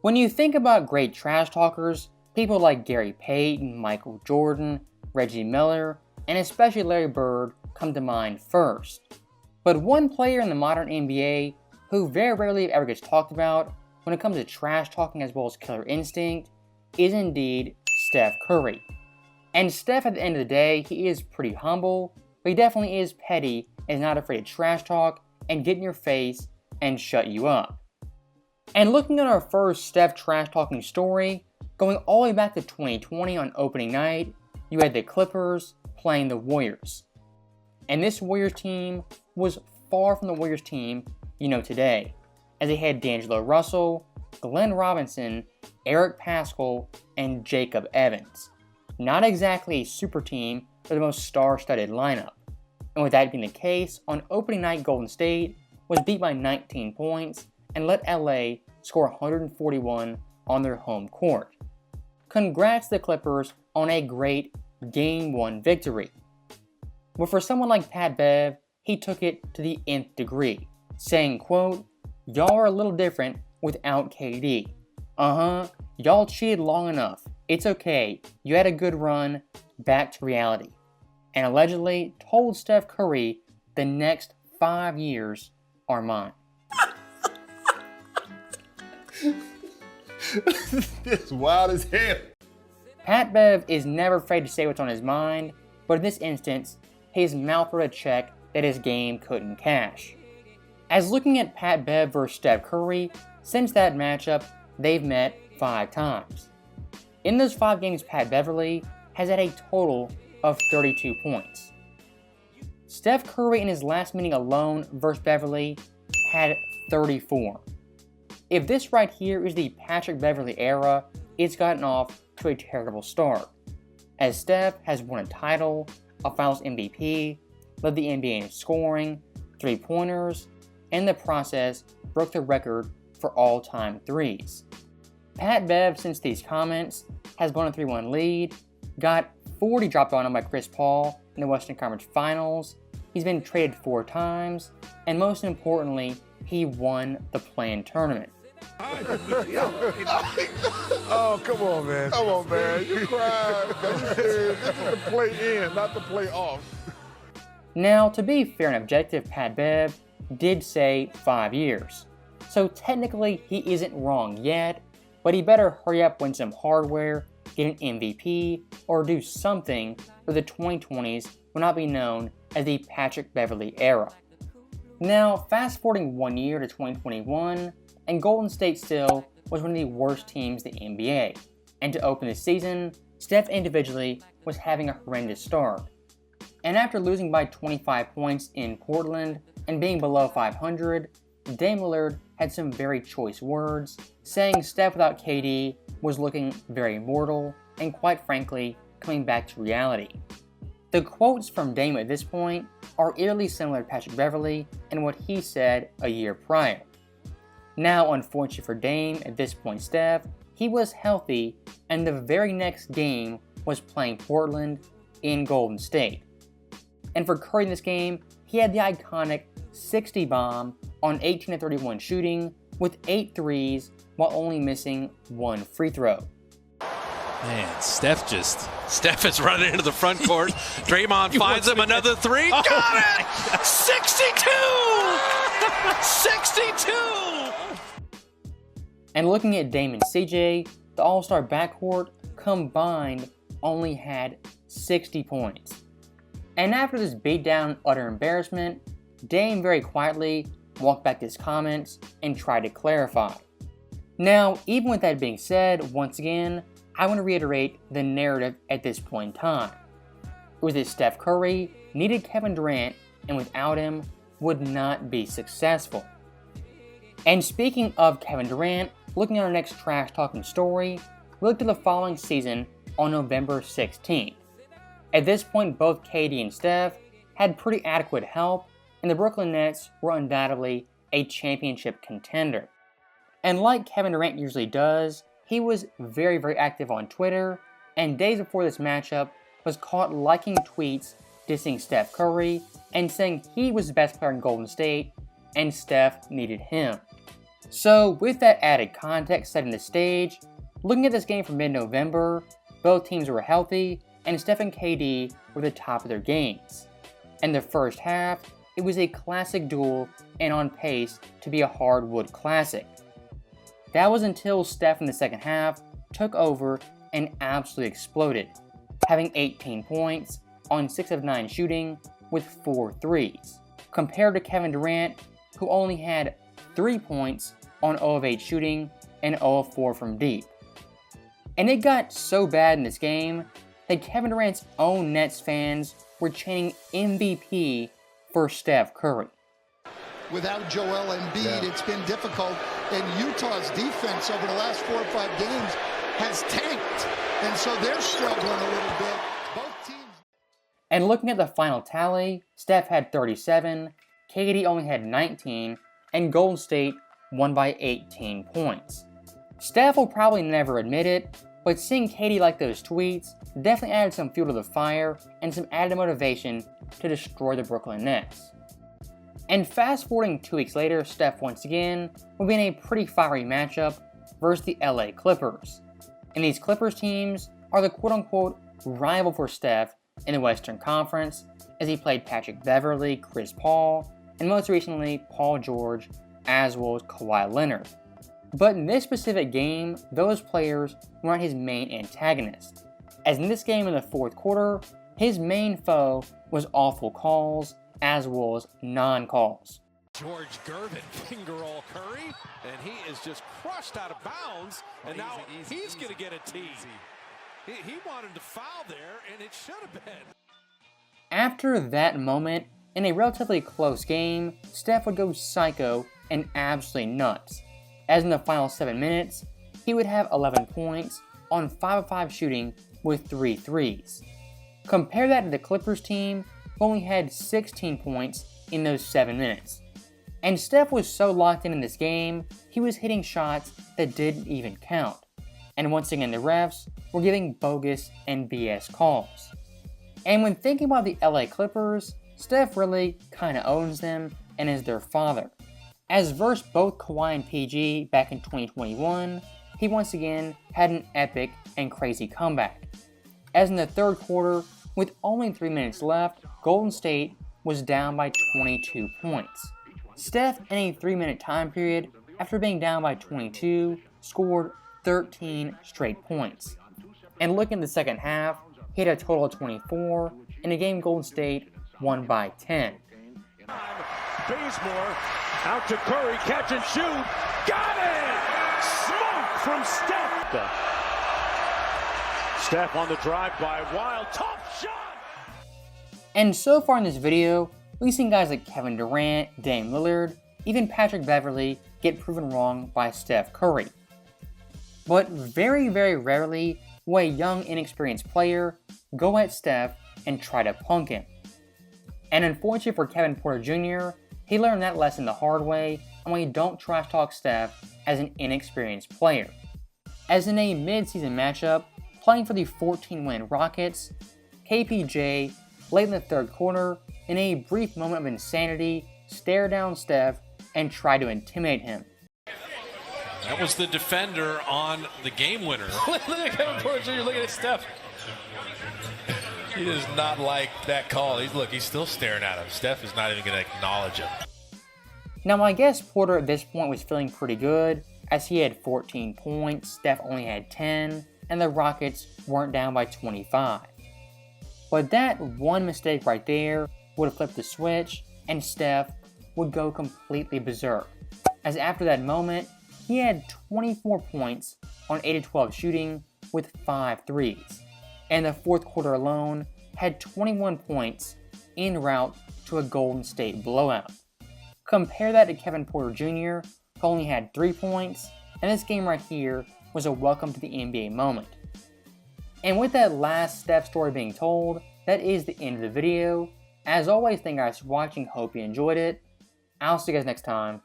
When you think about great trash talkers, people like Gary Payton, Michael Jordan, Reggie Miller, and especially Larry Bird come to mind first. But one player in the modern NBA who very rarely ever gets talked about when it comes to trash talking as well as killer instinct is indeed Steph Curry. And Steph, at the end of the day, he is pretty humble, but he definitely is petty and is not afraid to trash talk and get in your face and shut you up. And looking at our first Steph trash talking story, going all the way back to 2020 on opening night, you had the Clippers playing the Warriors. And this Warriors team was far from the Warriors team you know today, as they had D'Angelo Russell, Glenn Robinson, Eric Paschall, and Jacob Evans. Not exactly a super team, but the most star-studded lineup. And with that being the case, on opening night Golden State was beat by 19 points and let LA score 141 on their home court. Congrats to the Clippers on a great Game 1 victory. But for someone like Pat Bev, he took it to the nth degree, saying, quote, "Y'all are a little different without KD. Y'all cheated long enough. It's okay. You had a good run. Back to reality." And allegedly told Steph Curry the next 5 years are mine. It's wild as hell. Pat Bev is never afraid to say what's on his mind, but in this instance, his mouth wrote a check that his game couldn't cash. As looking at Pat Bev versus Steph Curry, since that matchup, they've met 5 times. In those 5 games, Pat Beverly has had a total of 32 points. Steph Curry in his last meeting alone versus Beverly had 34. If this right here is the Patrick Beverly era, it's gotten off to a terrible start, as Steph has won a title, a Finals MVP, led the NBA in scoring, 3-pointers, and in the process broke the record for all-time threes. Pat Bev, since these comments, has won a 3-1 lead, got 40 dropped on him by Chris Paul in the Western Conference Finals, he's been traded 4 times, and most importantly, he won the play-in tournament. Oh, come on, man. Come on, man. You cried. This is the play-in, not the play-off. Now, to be fair and objective, Pat Bev did say 5 years. So technically, he isn't wrong yet, but he better hurry up, win some hardware, get an MVP, or do something, or the 2020s will not be known as the Patrick Beverly era. Now, fast forwarding 1 year to 2021, and Golden State still was one of the worst teams in the NBA. And to open the season, Steph individually was having a horrendous start. And after losing by 25 points in Portland and being below 500, Dame Lillard had some very choice words, saying Steph without KD was looking very mortal and quite frankly, coming back to reality. The quotes from Dame at this point are eerily similar to Patrick Beverly and what he said a year prior. Now, unfortunately for Dame, at this point Steph, he was healthy and the very next game was playing Portland in Golden State. And for Curry in this game, he had the iconic 60 bomb on 18 of 31 shooting with 8 threes while only missing 1 free throw. Man, Steph is running into the front court. Draymond finds him another 3. Got it! 62! 62! And looking at Dame and CJ, the All-Star backcourt combined only had 60 points. And after this beatdown and utter embarrassment, Dame very quietly walked back to his comments and tried to clarify. Now, even with that being said, once again, I want to reiterate the narrative at this point in time. It was that Steph Curry needed Kevin Durant and without him would not be successful. And speaking of Kevin Durant, looking at our next trash talking story, we looked at the following season on November 16th. At this point, both KD and Steph had pretty adequate help, and the Brooklyn Nets were undoubtedly a championship contender. And like Kevin Durant usually does, he was very, very active on Twitter, and days before this matchup was caught liking tweets dissing Steph Curry and saying he was the best player in Golden State and Steph needed him. So with that added context setting the stage, looking at this game from mid-November, both teams were healthy and Steph and KD were the top of their games. In the first half, it was a classic duel and on pace to be a hardwood classic. That was until Steph in the second half took over and absolutely exploded, having 18 points on 6 of 9 shooting with 4 threes, compared to Kevin Durant, who only had 3 points on 0 of 8 shooting and 0 of 4 from deep. And it got so bad in this game that Kevin Durant's own Nets fans were chanting MVP for Steph Curry. Without Joel Embiid, it's been difficult, and Utah's defense over the last 4 or 5 games has tanked, and so they're struggling a little bit. Both teams. And looking at the final tally, Steph had 37, KD only had 19, and Golden State won by 18 points. Steph will probably never admit it, but seeing KD like those tweets definitely added some fuel to the fire and some added motivation to destroy the Brooklyn Nets. And fast forwarding 2 weeks later, Steph once again will be in a pretty fiery matchup versus the LA Clippers. And these Clippers teams are the quote-unquote rival for Steph in the Western Conference, as he played Patrick Beverly, Chris Paul, and most recently Paul George, as well as Kawhi Leonard. But in this specific game, those players weren't his main antagonist, as in this game in the fourth quarter, his main foe was awful calls as well as non-calls. George Gervin finger roll Curry, and he is just crushed out of bounds, and now he's going to get a tee. He wanted to foul there, and it should have been. After that moment, in a relatively close game, Steph would go psycho and absolutely nuts, as in the final 7 minutes, he would have 11 points on 5 of 5 shooting with 3 threes. Compare that to the Clippers team, who only had 16 points in those 7 minutes. And Steph was so locked in this game, he was hitting shots that didn't even count. And once again, the refs were giving bogus and BS calls. And when thinking about the LA Clippers, Steph really kinda owns them and is their father. As versus both Kawhi and PG back in 2021, he once again had an epic and crazy comeback. As in the third quarter, with only 3 minutes left, Golden State was down by 22 points. Steph, in a 3-minute time period, after being down by 22, scored 13 straight points. And looking at the second half, he had a total of 24, in a game Golden State won by 10. Bazemore out to Curry, catch and shoot, got it! Smoke from Steph. Steph on the drive by Wild, tough shot! And so far in this video, we've seen guys like Kevin Durant, Damian Lillard, even Patrick Beverly get proven wrong by Steph Curry. But very, very rarely will a young, inexperienced player go at Steph and try to punk him. And unfortunately for Kevin Porter Jr., he learned that lesson the hard way on why you don't trash talk Steph as an inexperienced player. As in a mid-season matchup, playing for the 14-win Rockets, KPJ, late in the third quarter, in a brief moment of insanity, stared down Steph and tried to intimidate him. That was the defender on the game winner. Look at Kevin Porter Jr. looking at Steph. He does not like that call. He's still staring at him. Steph is not even going to acknowledge him. Now I guess Porter at this point was feeling pretty good, as he had 14 points, Steph only had 10, and the Rockets weren't down by 25. But that one mistake right there would have flipped the switch, and Steph would go completely berserk, as after that moment, he had 24 points on 8 of 12 shooting with 5 threes, and the fourth quarter alone had 21 points en route to a Golden State blowout. Compare that to Kevin Porter Jr., who only had 3 points, and this game right here was a welcome to the NBA moment. And with that last Steph story being told, that is the end of the video. As always, thank you guys for watching, hope you enjoyed it. I'll see you guys next time.